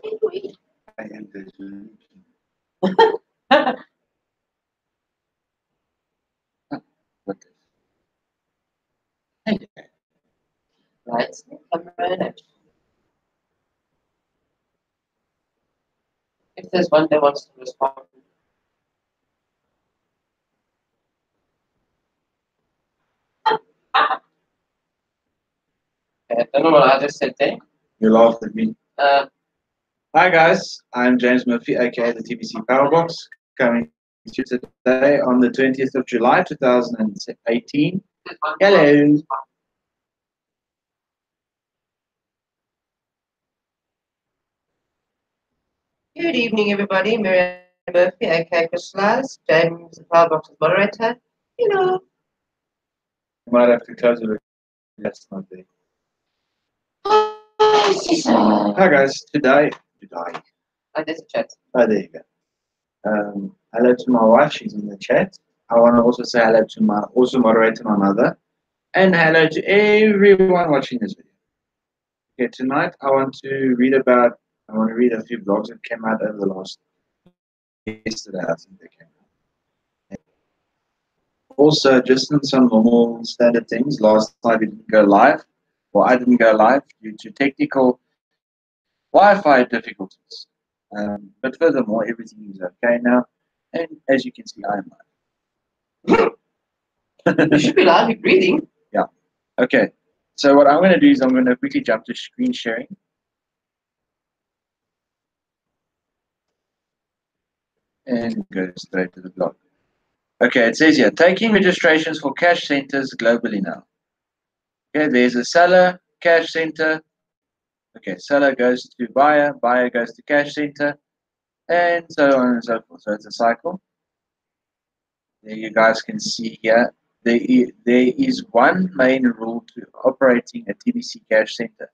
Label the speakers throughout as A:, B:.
A: I am the solution. What is? Okay.
B: Lights, camera, and action. If there's one that wants to respond. Okay, I don't know what I just said there.
A: You laughed at me.
B: Uh,
A: Hi guys, I'm James Murphy, aka the TBC Powerbox, coming to you today on the 20th of July 2018. Hello.
B: Good evening, everybody. Miriam Murphy, aka Crystallized. James, the Powerbox's moderator. Hello.
A: Might have to close it. That's not there. Hi guys, today.
B: Oh, there's a chat.
A: Oh, there you go. Hello to my wife, she's in the chat. I want to also say hello to my also moderator, my mother, and hello to everyone watching this video. Okay, tonight I want to read a few blogs that came out over the last yesterday. I think they came out. Also, just in some normal standard things. Last night we didn't go live, or I didn't go live due to technical Wi-Fi difficulties. But furthermore, everything is okay now, and as you can see, I am live.
B: You should be live, you're breathing.
A: Yeah. Okay. So what I'm going to do is I'm going to quickly jump to screen sharing. And go straight to the blog. Okay, it says here, taking registrations for cash centers globally now. Okay, there's a seller, cash center. Okay, seller goes to buyer, buyer goes to cash center, and so on and so forth. So it's a cycle. There you guys can see here, there is one main rule to operating a TBC cash center,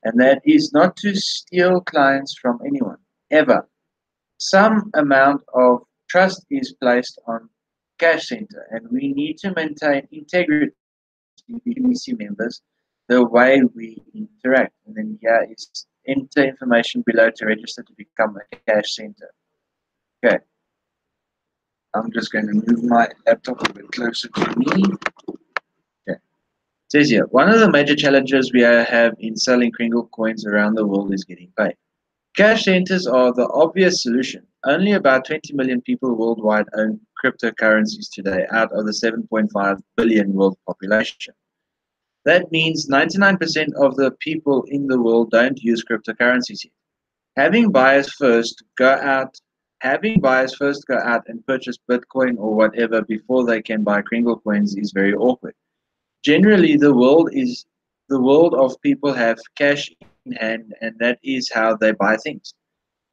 A: and that is not to steal clients from anyone, ever. Some amount of trust is placed on cash center, and we need to maintain integrity with TBC members the way we interact. And then here is enter information below to register to become a cash center. Okay. I'm just going to move my laptop a bit closer to me. Okay. It says here, one of the major challenges we have in selling Kringle coins around the world is getting paid. Cash centers are the obvious solution. Only about 20 million people worldwide own cryptocurrencies today out of the 7.5 billion world population. That means 99% of the people in the world don't use cryptocurrencies yet. Having buyers first go out and purchase Bitcoin or whatever before they can buy Kringle coins is very awkward. Generally, the world of people have cash in hand, and that is how they buy things.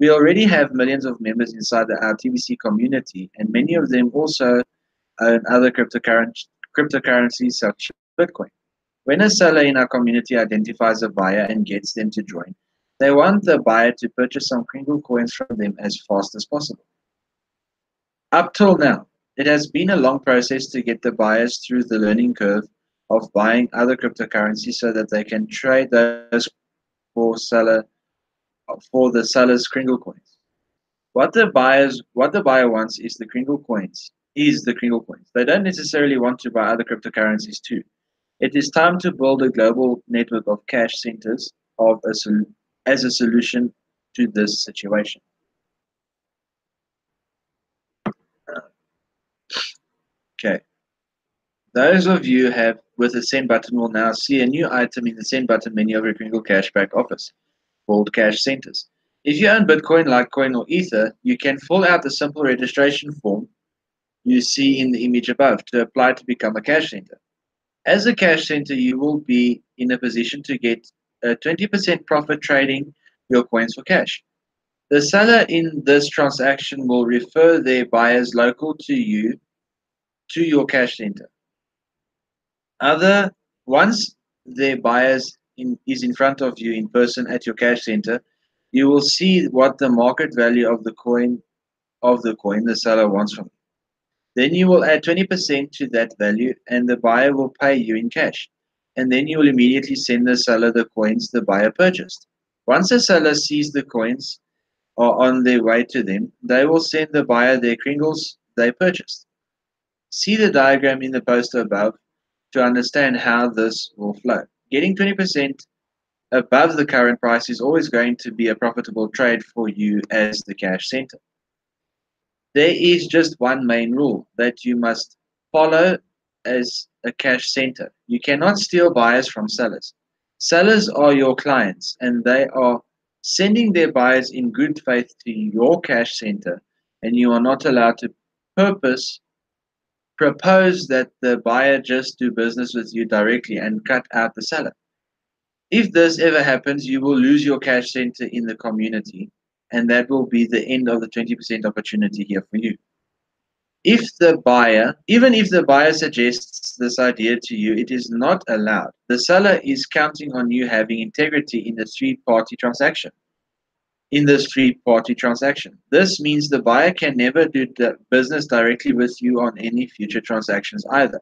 A: We already have millions of members inside our TBC community, and many of them also own other cryptocurrencies such as Bitcoin. When a seller in our community identifies a buyer and gets them to join, they want the buyer to purchase some Kringle coins from them as fast as possible. Up till now, it has been a long process to get the buyers through the learning curve of buying other cryptocurrencies so that they can trade those for the seller's Kringle coins. What the buyer wants is the Kringle coins. They don't necessarily want to buy other cryptocurrencies too. It is time to build a global network of cash centers as a solution to this situation. Okay. Those of you have with a send button will now see a new item in the send button menu of your Kringle Cashback office called Cash Centers. If you own Bitcoin, Litecoin, or Ether, you can fill out the simple registration form you see in the image above to apply to become a cash center. As a cash center, you will be in a position to get a 20% profit trading your coins for cash. The seller in this transaction will refer their buyers local to you to your cash center. Once their buyers is in front of you in person at your cash center, you will see what the market value of the coin the seller wants from you. Then you will add 20% to that value and the buyer will pay you in cash. And then you will immediately send the seller the coins the buyer purchased. Once a seller sees the coins are on their way to them, they will send the buyer their kringles they purchased. See the diagram in the poster above to understand how this will flow. Getting 20% above the current price is always going to be a profitable trade for you as the cash center. There is just one main rule that you must follow as a cash center. You cannot steal buyers from sellers. Sellers are your clients and they are sending their buyers in good faith to your cash center, and you are not allowed to purpose propose that the buyer just do business with you directly and cut out the seller. If this ever happens, you will lose your cash center in the community, and that will be the end of the 20% opportunity here for you. Even if the buyer suggests this idea to you, it is not allowed. The seller is counting on you having integrity in the three-party transaction. This means the buyer can never do the business directly with you on any future transactions either.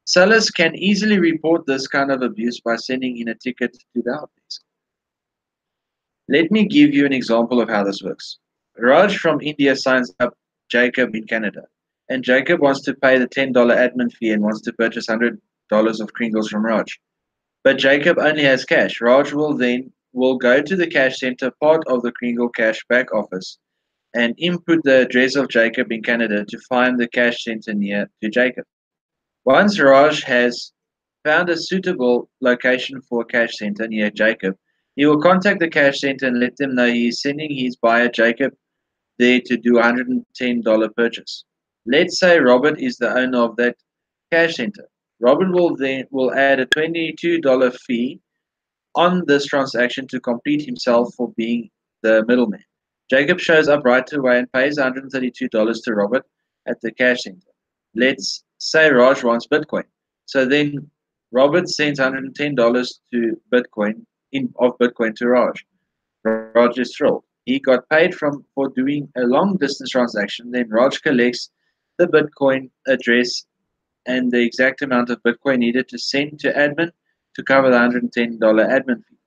A: Sellers can easily report this kind of abuse by sending in a ticket to the help desk. Let me give you an example of how this works. Raj from India signs up Jacob in Canada, and Jacob wants to pay the $10 admin fee and wants to purchase $100 of Kringles from Raj. But Jacob only has cash. Raj will go to the cash center, part of the Kringle cash back office, and input the address of Jacob in Canada to find the cash center near to Jacob. Once Raj has found a suitable location for a cash center near Jacob, he will contact the cash center and let them know he is sending his buyer Jacob there to do a $110 purchase. Let's say Robert is the owner of that cash center. Robert will add a $22 fee on this transaction to complete himself for being the middleman. Jacob shows up right away and pays $132 to Robert at the cash center. Let's say Raj wants Bitcoin. So then Robert sends $110 to Bitcoin to Raj. Raj is thrilled. He got paid for doing a long distance transaction. Then Raj collects the Bitcoin address and the exact amount of Bitcoin needed to send to admin to cover the $110 admin fee.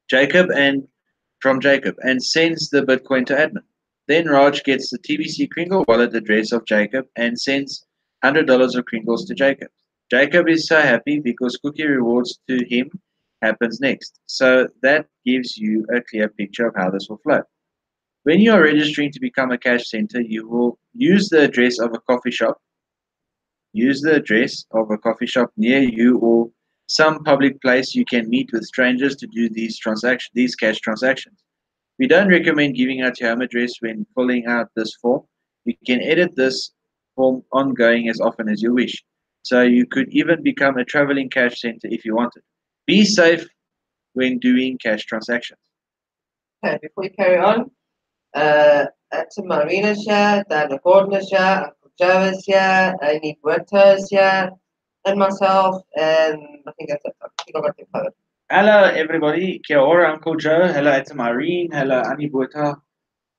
A: Jacob and sends the Bitcoin to admin. Then Raj gets the TBC Kringle wallet address of Jacob and sends $100 of Kringles to Jacob. Jacob is so happy because cookie rewards to him happens next. So that gives you a clear picture of how this will flow. When you are registering to become a cash center, you will use the address of a coffee shop. Use the address of a coffee shop near you or some public place you can meet with strangers to do these cash transactions. We don't recommend giving out your home address when filling out this form. You can edit this form ongoing as often as you wish. So you could even become a traveling cash center if you wanted. Be safe when doing cash transactions.
B: Okay, before we carry on, Auntie Marina's here, Diana Gordon is here, Uncle Joe is here, Amy Buerta is here, and myself, and I think that's it. I think I got them covered.
A: Hello, everybody. Kia ora, Uncle Joe. Hello, Etta Marine. Hello, Annie Buerta.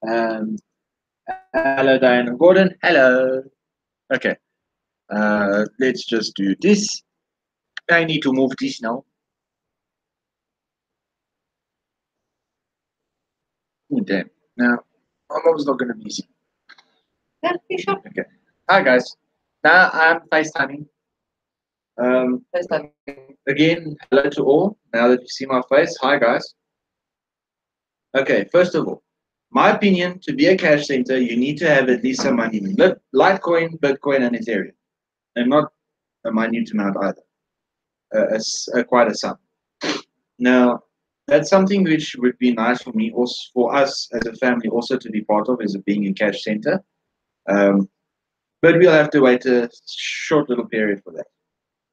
A: Hello, Diana Gordon. Hello. Okay. Let's just do this. I need to move this now. Oh, damn. Now, my mom's not going to be easy.
B: Yeah, you sure?
A: Okay. Hi, guys. Now I'm FaceTiming.
B: FaceTime.
A: Again, hello to all. Now that you see my face, hi, guys. Okay, first of all, my opinion, to be a cash center, you need to have at least some money in Litecoin, Bitcoin, and Ethereum. And not a minute amount either. Quite a sum. Now, that's something which would be nice for me, also for us as a family, also to be part of, as being a cash center. But we'll have to wait a short little period for that.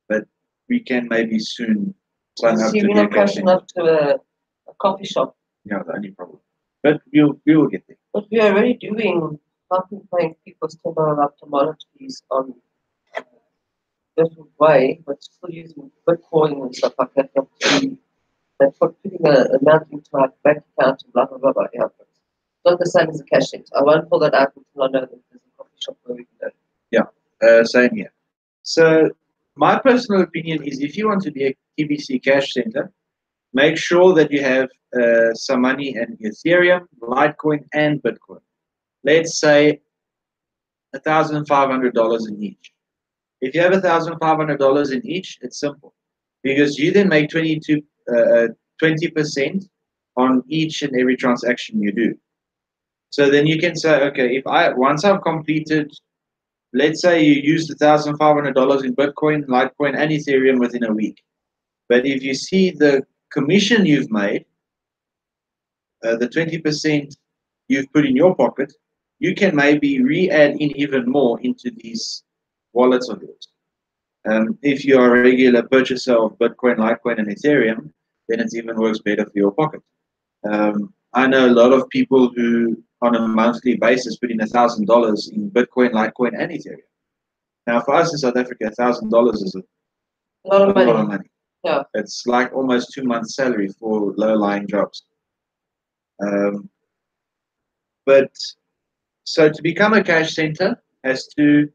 A: But we can maybe soon sign up to be a cash center.
B: Up to a coffee shop.
A: Yeah, the only problem. But we will get there.
B: But we are already doing helping paying people's $10 up to monetary on a different way, but still using Bitcoin and stuff like that. They're putting an amount into our bank account and blah blah blah blah. Yeah, it's not the same as a cash center. I won't pull that out until I know that there's a coffee shop where we can go.
A: Yeah, same here. So my personal opinion is, if you want to be a TBC cash center, make sure that you have some money in Ethereum, Litecoin, and Bitcoin. Let's say $1,500 in each. If you have $1,500 in each, it's simple because you then make 20% on each and every transaction you do. So then you can say, okay, once I've completed, let's say you used $1,500 in Bitcoin, Litecoin, and Ethereum within a week. But if you see the commission you've made, the 20% you've put in your pocket, you can maybe re-add in even more into these wallets of yours. If you are a regular purchaser of Bitcoin, Litecoin, and Ethereum, then it even works better for your pocket. I know a lot of people who, on a monthly basis, put in $1,000 in Bitcoin, Litecoin, and Ethereum. Now, for us in South Africa, $1,000 is a
B: lot of money.
A: lot of money.
B: Yeah.
A: It's like almost 2 months' salary for low-lying jobs. But so to become a cash center has to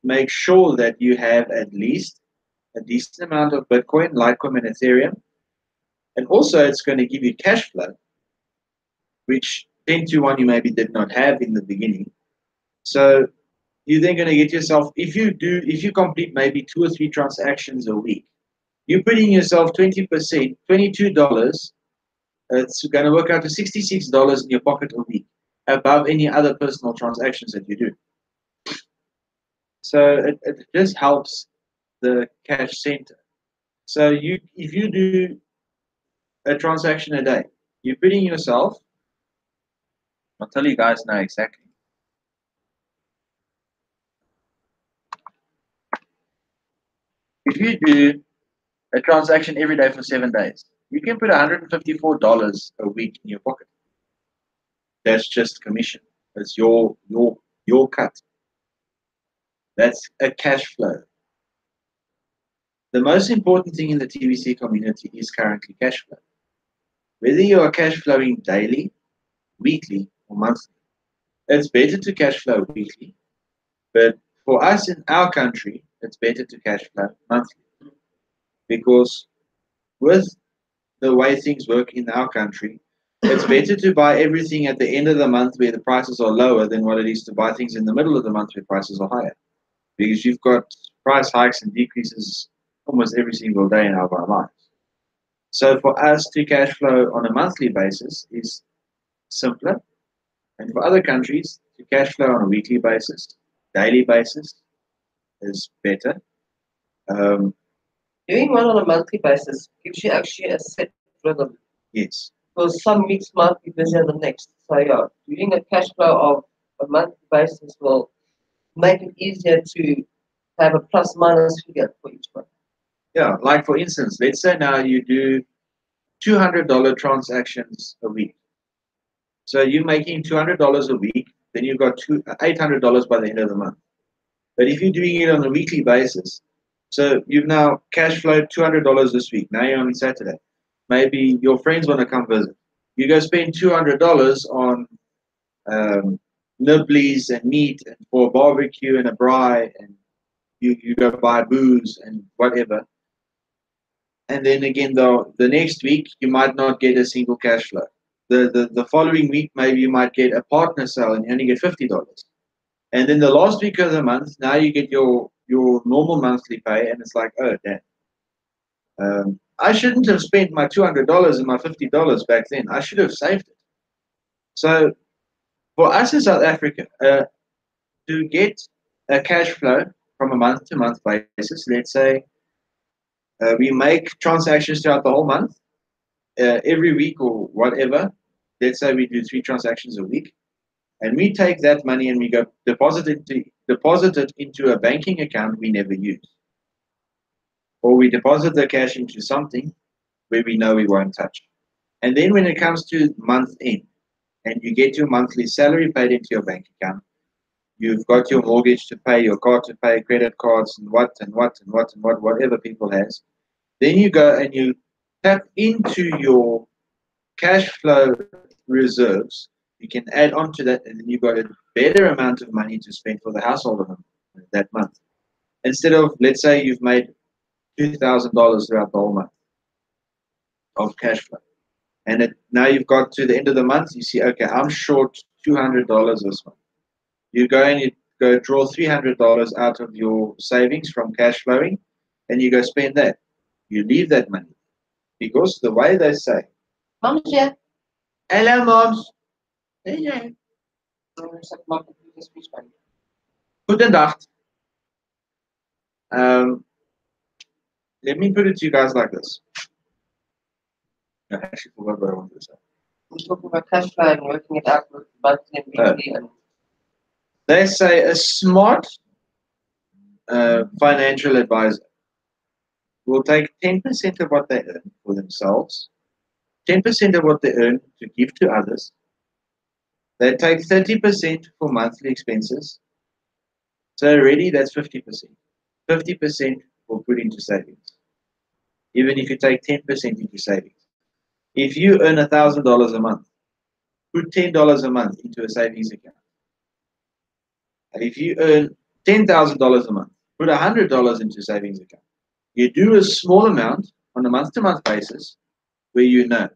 A: make sure that you have at least a decent amount of Bitcoin, Litecoin, and Ethereum. And also it's going to give you cash flow, which 10 to 1 you maybe did not have in the beginning. So you're then going to get yourself, if you complete maybe 2 or 3 transactions a week, you're putting yourself 20%, $22. It's going to work out to $66 in your pocket a week, above any other personal transactions that you do. So it just helps the cash center. So if you do a transaction a day, you're putting yourself, I'll tell you guys now exactly. If you do a transaction every day for 7 days, you can put $154 a week in your pocket. That's just commission. That's your cut. That's a cash flow. The most important thing in the TVC community is currently cash flow. Whether you are cash flowing daily, weekly, or monthly, it's better to cash flow weekly. But for us in our country, it's better to cash flow monthly. Because with the way things work in our country, it's better to buy everything at the end of the month where the prices are lower than what it is to buy things in the middle of the month where prices are higher. Because you've got price hikes and decreases almost every single day in our lives. So for us to cash flow on a monthly basis is simpler. And for other countries, to cash flow on a weekly basis, daily basis is better.
B: Doing one on a monthly basis gives you actually a set rhythm.
A: Yes.
B: Because some weeks might be busier than next. So yeah, doing a cash flow of a monthly basis will make it easier to have a plus minus figure for each month.
A: Yeah, like for instance, let's say now you do $200 transactions a week. So you're making $200 a week, then you've got $800 by the end of the month. But if you're doing it on a weekly basis, so you've now cash flowed $200 this week. Now you're on Saturday. Maybe your friends want to come visit. You go spend $200 on nibblies and meat and for a barbecue and a braai, and you go buy booze and whatever. And then again, though, the next week you might not get a single cash flow. The following week, maybe you might get a partner sale and you only get $50. And then the last week of the month, now you get your normal monthly pay, and it's like, oh, damn. I shouldn't have spent my $200 and my $50 back then. I should have saved it. So for us in South Africa, to get a cash flow from a month-to-month basis, let's say we make transactions throughout the whole month, every week or whatever. Let's say we do 3 transactions a week, and we take that money and we go deposit it into a banking account we never use, or we deposit the cash into something where we know we won't touch. And then when it comes to month end, and you get your monthly salary paid into your bank account, you've got your mortgage to pay, your car to pay, credit cards, and whatever people has. Then you go and you tap into your cash flow reserves. You can add on to that, and then you've got a better amount of money to spend for the household that month. Instead of, let's say you've made $2,000 throughout the whole month of cash flow. And now you've got to the end of the month, you see, okay, I'm short $200 this month. You go and you go draw $300 out of your savings from cash flowing, and you go spend that. You leave that money. Because the way they say,
B: Mom's here.
A: hello, moms. Hello. Goedendag. Let me put it to you guys like this. I actually forgot what I wanted to say.
B: We're talking about cash flow and working it out with monthly and weekly. And
A: They say a smart financial advisor will take 10% of what they earn for themselves, 10% of what they earn to give to others. They take 30% for monthly expenses. So already that's 50%. 50% will put into savings. Even if you take 10% into savings. If you earn $1,000 a month, put $10 a month into a savings account. And if you earn $10,000 a month, put $100 into a savings account. You do a small amount on a month-to-month basis where you know,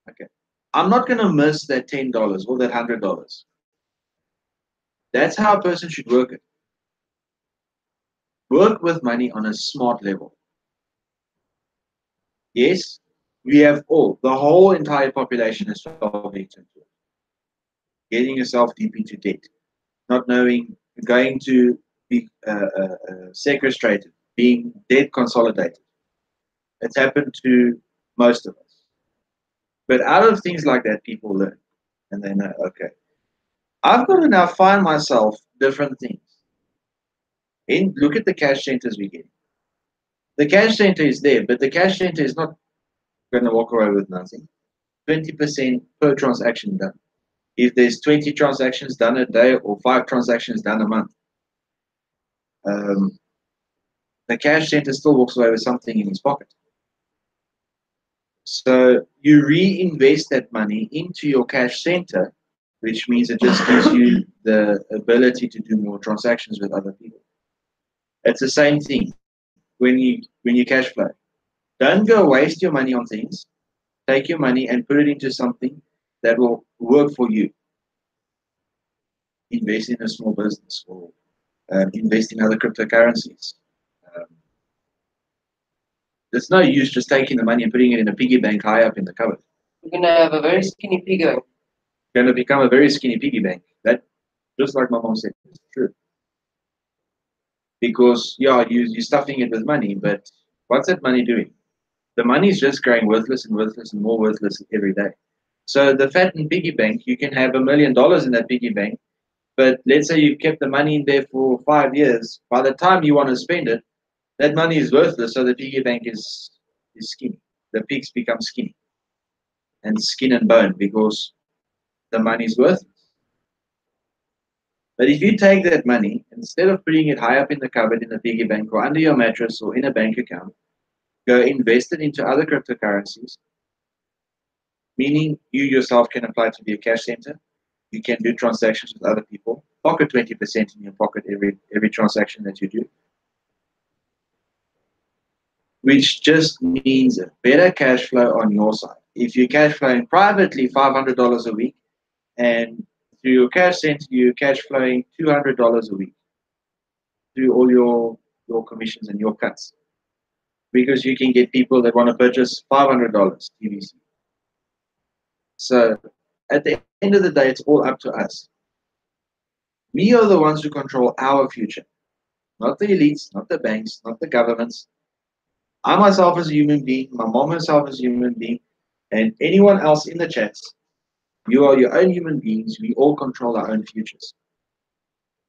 A: okay, I'm not going to miss that $10 or that $100. That's how a person should work it. Work with money on a smart level. Yes, we have the whole entire population has fell victim to it. Getting yourself deep into debt, not knowing, going to be sequestrated, being debt consolidated. It's happened to most of us. But out of things like that, people learn. And they know, okay, I've got to now find myself different things. And look at the cash centers we get. The cash center is there, but the cash center is not going to walk away with nothing. 20% per transaction done. If there's 20 transactions done a day or 5 transactions done a month, the cash center still walks away with something in his pocket. So you reinvest that money into your cash center, which means it just gives you the ability to do more transactions with other people. It's the same thing when you cash flow. Don't go waste your money on things. Take your money and put it into something that will work for you. Invest in a small business or invest in other cryptocurrencies. There's no use just taking the money and putting it in a piggy bank high up in the cupboard.
B: we're going to have a very skinny piggy bank.
A: Going to become a very skinny piggy bank. That, just like my mom said, is true. Because yeah, you're stuffing it with money, but what's that money doing? The money is just growing worthless and worthless and more worthless every day. So the fattened piggy bank, you can have $1 million in that piggy bank, but let's say you've kept the money in there for 5 years. By the time you want to spend it, that money is worthless. So the piggy bank is skinny. The pigs become skinny and skin and bone because the money is worthless. But if you take that money, instead of putting it high up in the cupboard in the piggy bank or under your mattress or in a bank account, go invest it into other cryptocurrencies, meaning you yourself can apply to be a cash center. You can do transactions with other people. Pocket 20% in your pocket every transaction that you do, which just means a better cash flow on your side. If you're cash flowing privately $500 a week, and through your cash center you're cash flowing $200 a week through all your commissions and your cuts, because you can get people that want to purchase $500 TVC. So at the end of the day, it's all up to us. We are the ones who control our future, not the elites, not the banks, not the governments. I myself as a human being, my mom herself as a human being, and anyone else in the chats, you are your own human beings. We all control our own futures.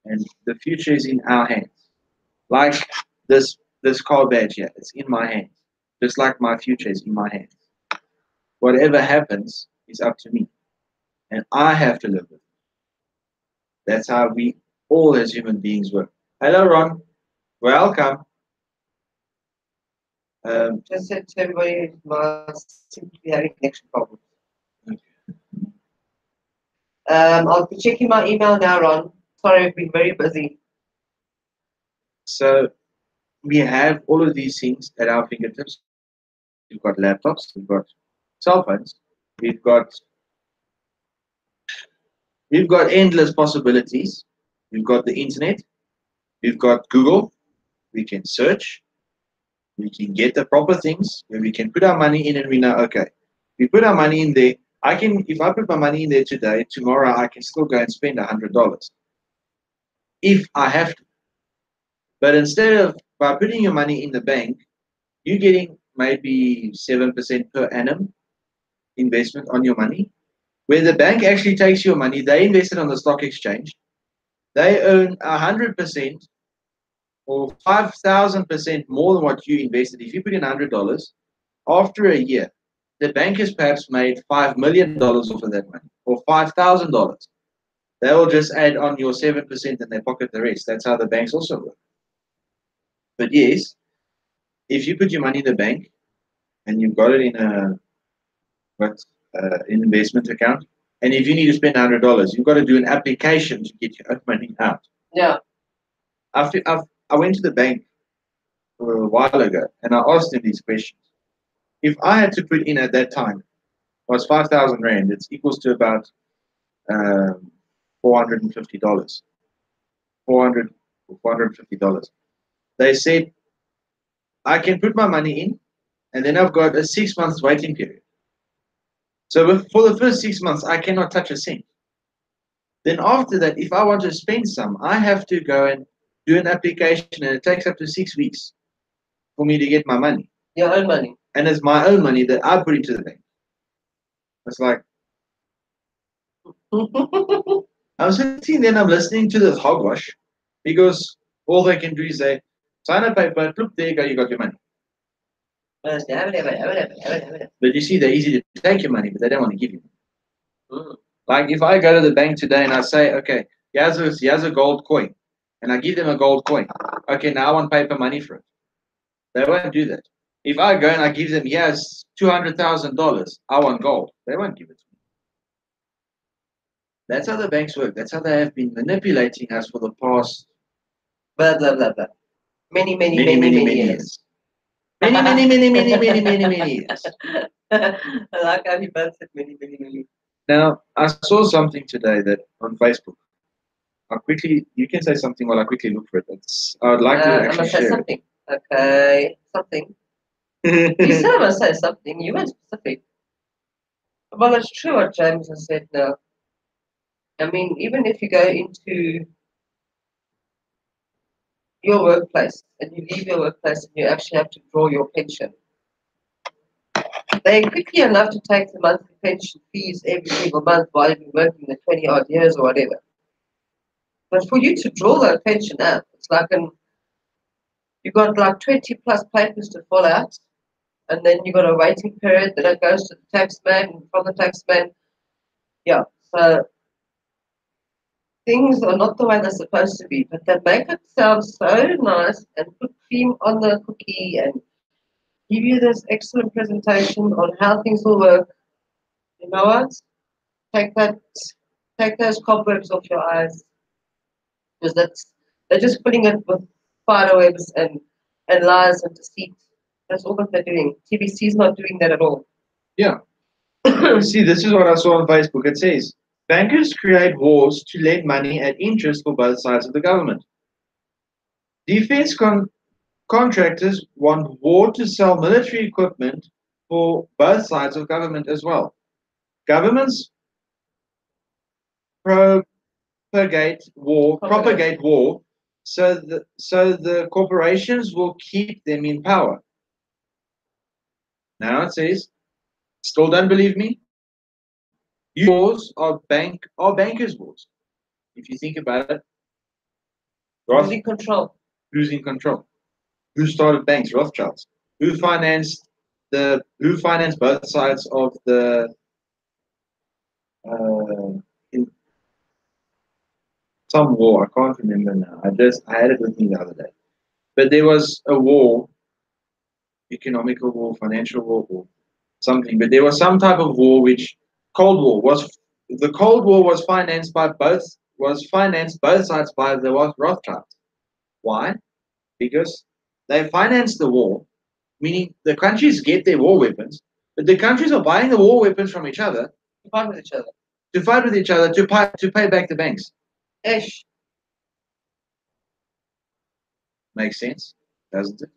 A: And the future is in our hands. Like this car badge here, it's in my hands. Just like my future is in my hands. Whatever happens is up to me. And I have to live with it. That's how we all as human beings work. Hello, Ron. Welcome.
B: Just said to everybody, must seem to be having connection problems. I'll be checking my email now, Ron. Sorry, I've been very busy.
A: So we have all of these things at our fingertips. We've got laptops, we've got cell phones. We've got endless possibilities. We've got the internet. We've got Google. We can search. We can get the proper things where we can put our money in, and we know, okay, we put our money in there. If I put my money in there today, tomorrow I can still go and spend $100 if I have to. But instead of by putting your money in the bank, you're getting maybe 7% per annum investment on your money, where the bank actually takes your money, they invest it on the stock exchange, they earn 100% or 5,000% more than what you invested. If you put in $100, after a year, the bank has perhaps made $5 million off of that money, or $5,000. They will just add on your 7% and they pocket the rest. That's how the banks also work. But yes, if you put your money in the bank and you've got it in an investment account, and if you need to spend $100, you've got to do an application to get your money out.
B: Yeah.
A: I went to the bank a while ago and I asked them these questions. If I had to put in at that time was 5,000 Rand, it's equals to about $450. $450. They said I can put my money in, and then I've got a 6 months waiting period. So for the first 6 months, I cannot touch a cent. Then after that, if I want to spend some, I have to go and do an application, and it takes up to 6 weeks for me to get my money.
B: Your own money.
A: And it's my own money that I put into the bank. It's like, I'm sitting there and I'm listening to this hogwash because all they can do is say, sign a paper, look, there you go, you got your money. But you see, they're easy to take your money, but they don't want to give you money. Like if I go to the bank today and I say, okay, here's a gold coin, and I give them a gold coin. Okay, now I want paper money for it. They won't do that. If I go and I give them, here's $200,000, I want gold. They won't give it to me. That's how the banks work. That's how they have been manipulating us for the past
B: blah blah blah blah. Many
A: many
B: years.
A: Many years.
B: I like how he both said many.
A: Now, I saw something today that on Facebook. You can say something while I quickly look for it. I would like to actually share
B: something. Okay, something. You said I must say something. You weren't specific. Well, it's true what James has said now. I mean, even if you go into your workplace and you leave your workplace and you actually have to draw your pension, they're quickly enough to take the monthly pension fees every single month while you've been working the 20 odd years or whatever. But for you to draw that pension out, it's like you've got like 20 plus papers to fill out, and then you've got a waiting period, then it goes to the taxman, and from the taxman, yeah. So things are not the way they're supposed to be, but they make it sound so nice and put cream on the cookie and give you this excellent presentation on how things will work. You know what? Take those cobwebs off your eyes, because they're just putting it with spiderwebs and lies and deceit. That's all that they're doing. TBC is not doing that at all.
A: Yeah. See, this is what I saw on Facebook. It says, bankers create wars to lend money at interest for both sides of the government. Defense contractors want war to sell military equipment for both sides of government as well. Governments propagate war, so the corporations will keep them in power. Now it says, still don't believe me? Wars are bankers' wars. If you think about it,
B: who's in control?
A: Who's in control? Who started banks? Rothschilds. Who financed both sides of the in some war? I can't remember now. I had it with me the other day. But there was a war, economical war, financial war, or something. But there was some type of war which Cold War was financed both sides by the Rothschilds. Why? Because they financed the war, meaning the countries get their war weapons, But the countries are buying the war weapons from each other
B: To fight with each other.
A: to fight with each other to pay back the banks.
B: Ish.
A: Makes sense, doesn't it?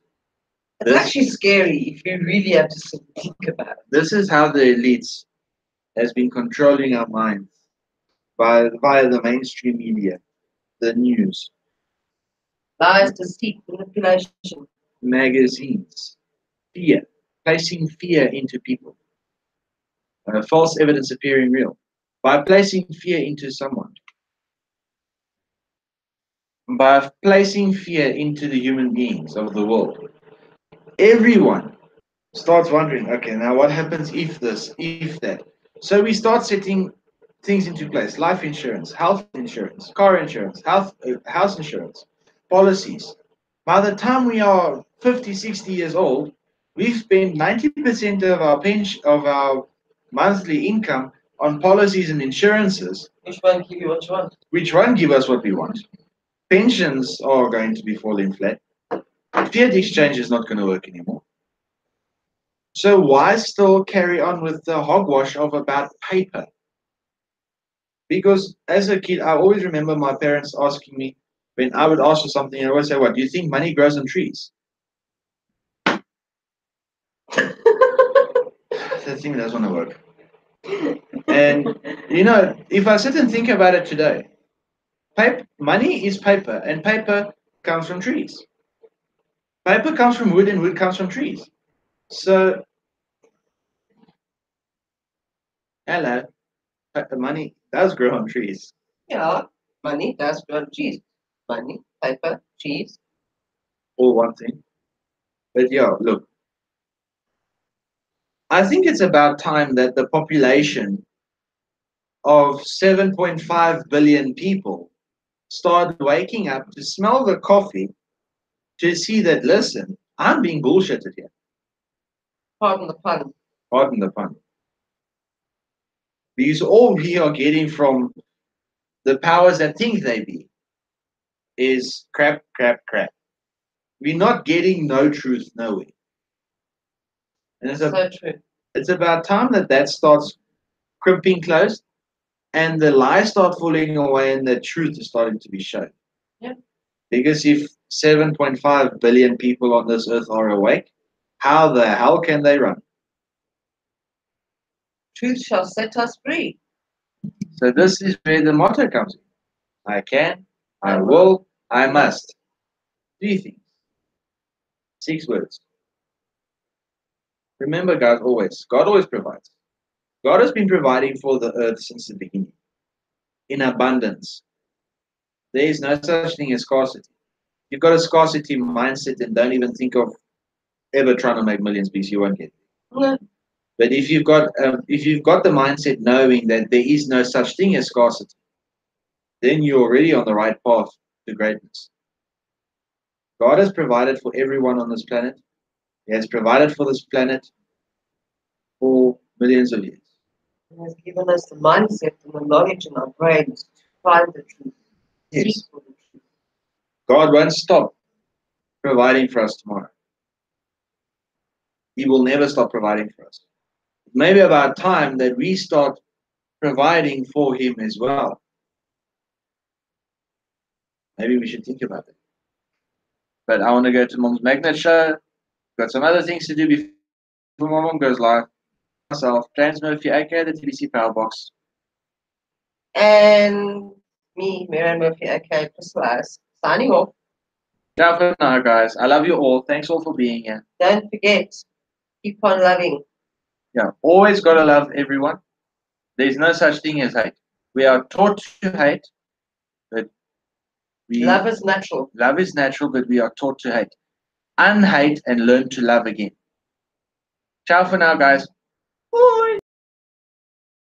B: It's actually scary if you really have to sit and think about it.
A: This is how the elites has been controlling our minds via the mainstream media, the news,
B: Lies, deceit, manipulation.
A: magazines, fear, placing fear into people, false evidence appearing real. By placing fear into someone, by placing fear into the human beings of the world, everyone starts wondering, okay, now what happens if this, if that? So we start setting things into place: life insurance, health insurance, car insurance, house insurance, policies. By the time we are 50, 60 years old, we've spent 90% of our pension, of our monthly income on policies and insurances.
B: Which one give you what you want?
A: Which one give us what we want? Pensions are going to be falling flat. Fiat exchange is not going to work anymore. So why still carry on with the hogwash of about paper? Because as a kid, I always remember my parents asking me, when I would ask for something, I would say, "What do you think money grows on trees?" That thing doesn't want to work. And if I sit and think about it today, money is paper, and paper comes from trees. Paper comes from wood, and wood comes from trees. So, hello, money does grow on trees.
B: Yeah, money does grow on trees. Money, paper, cheese.
A: All one thing. But yeah, look, I think it's about time that the population of 7.5 billion people start waking up to smell the coffee, to see that, listen, I'm being bullshitted here.
B: Pardon the pun.
A: Pardon the pun. Because all we are getting from the powers that think they be is crap, crap, crap. We're not getting no truth nowhere. And
B: So true.
A: It's about time that starts crimping closed and the lies start falling away and the truth is starting to be shown.
B: Yeah.
A: Because if 7.5 billion people on this earth are awake, how the hell can they run?
B: Truth shall set us free.
A: So this is where the motto comes in. I can, I will, I must. 3 things. 6 words. Remember, guys, God always provides. God has been providing for the earth since the beginning, in abundance. There is no such thing as scarcity. If you've got a scarcity mindset, then don't even think of ever trying to make millions because you won't get it.
B: No.
A: But if you've got the mindset knowing that there is no such thing as scarcity, then you're already on the right path to greatness. God has provided for everyone on this planet. He has provided for this planet for millions of years.
B: He has given us the mindset and the knowledge in our brains to find the truth.
A: Yes.
B: Seek for the truth.
A: God won't stop providing for us tomorrow. He will never stop providing for us. It may be about time that we start providing for Him as well. Maybe we should think about it. But I want to go to Mom's Magnet show. Got some other things to do before Mom goes live. Myself, James Murphy, aka the TBC Power Box.
B: And me, Miriam Murphy, aka Priscilla, signing off.
A: Ciao for now, guys. I love you all. Thanks all for being here.
B: Don't forget, keep on loving.
A: Yeah, always got to love everyone. There's no such thing as hate. We are taught to hate, but
B: Love is natural.
A: Love is natural, but we are taught to hate. Unhate and learn to love again. Ciao for now, guys. Bye.